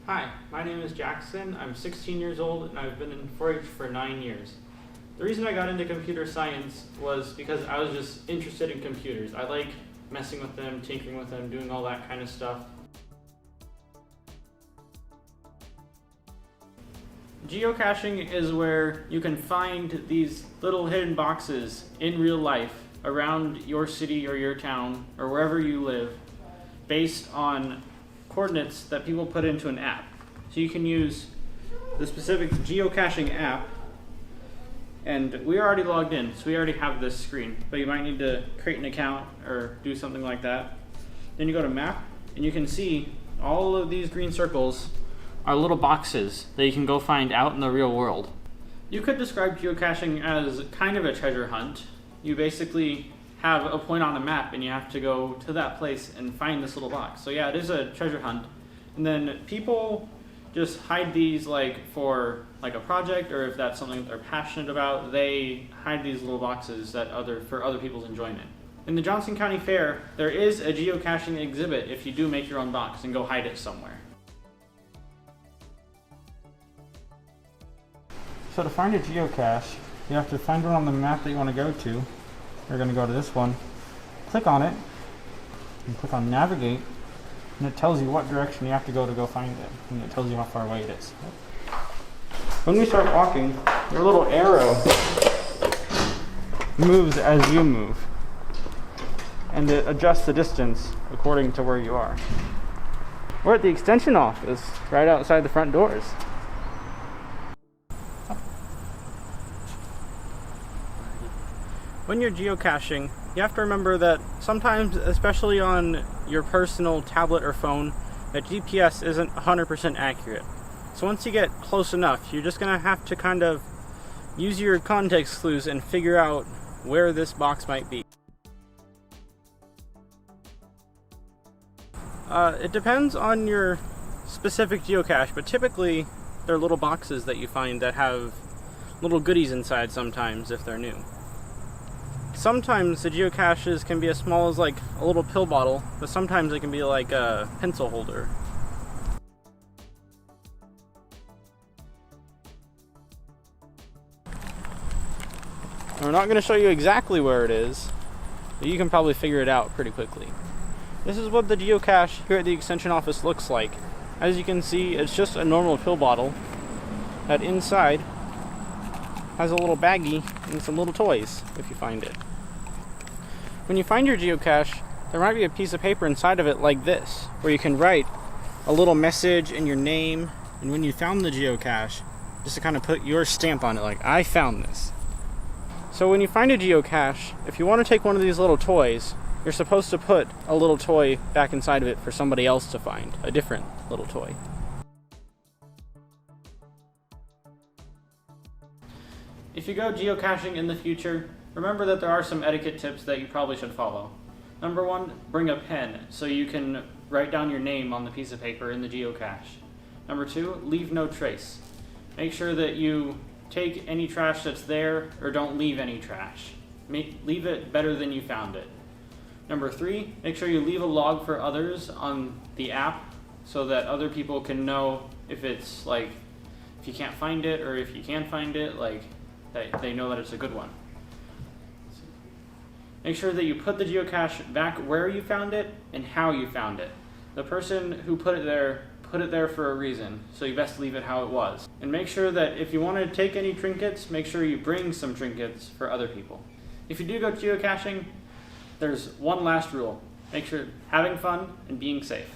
Hi, my name is Jackson. I'm 16 years old and I've been in 4-H for 9 years. The reason I got into computer science was because I was just interested in computers. I like messing with them, tinkering with them, doing all that kind of stuff. Geocaching is where you can find these little hidden boxes in real life around your city or your town or wherever you live based on coordinates that people put into an app. So you can use the specific geocaching app, and we are already logged in, so we already have this screen, but you might need to create an account or do something like that. Then you go to map, and you can see all of these green circles are little boxes that you can go find out in the real world. You could describe geocaching as kind of a treasure hunt. You basically have a point on a map and you have to go to that place and find this little box. So yeah, it is a treasure hunt. And then people just hide these for a project, or if that's something that they're passionate about, they hide these little boxes for other people's enjoyment. In the Johnson County Fair, there is a geocaching exhibit if you do make your own box and go hide it somewhere. So to find a geocache, you have to find one on the map that you want to go to. You're going to go to this one, click on it, and click on navigate, and it tells you what direction you have to go find it, and it tells you how far away it is. When we start walking, your little arrow moves as you move, and it adjusts the distance according to where you are. We're at the extension office, right outside the front doors. When you're geocaching, you have to remember that sometimes, especially on your personal tablet or phone, that GPS isn't 100% accurate. So once you get close enough, you're just going to have to kind of use your context clues and figure out where this box might be. It depends on your specific geocache, but typically they're little boxes that you find that have little goodies inside sometimes if they're new. Sometimes the geocaches can be as small as a little pill bottle, but sometimes it can be like a pencil holder. And we're not going to show you exactly where it is, but you can probably figure it out pretty quickly. This is what the geocache here at the extension office looks like. As you can see, it's just a normal pill bottle that inside has a little baggie and some little toys if you find it. When you find your geocache, there might be a piece of paper inside of it like this, where you can write a little message and your name, and when you found the geocache, just to kind of put your stamp on it, like, I found this. So when you find a geocache, if you want to take one of these little toys, you're supposed to put a little toy back inside of it for somebody else to find, a different little toy. If you go geocaching in the future, remember that there are some etiquette tips that you probably should follow. Number 1, bring a pen so you can write down your name on the piece of paper in the geocache. Number 2, leave no trace. Make sure that you take any trash that's there, or don't leave any trash. Leave it better than you found it. Number 3, make sure you leave a log for others on the app so that other people can know if it's if you can't find it, or if you can find it, that they know that it's a good one. Make sure that you put the geocache back where you found it and how you found it. The person who put it there for a reason, so you best leave it how it was. And make sure that if you want to take any trinkets, make sure you bring some trinkets for other people. If you do go geocaching, there's one last rule. Make sure having fun and being safe.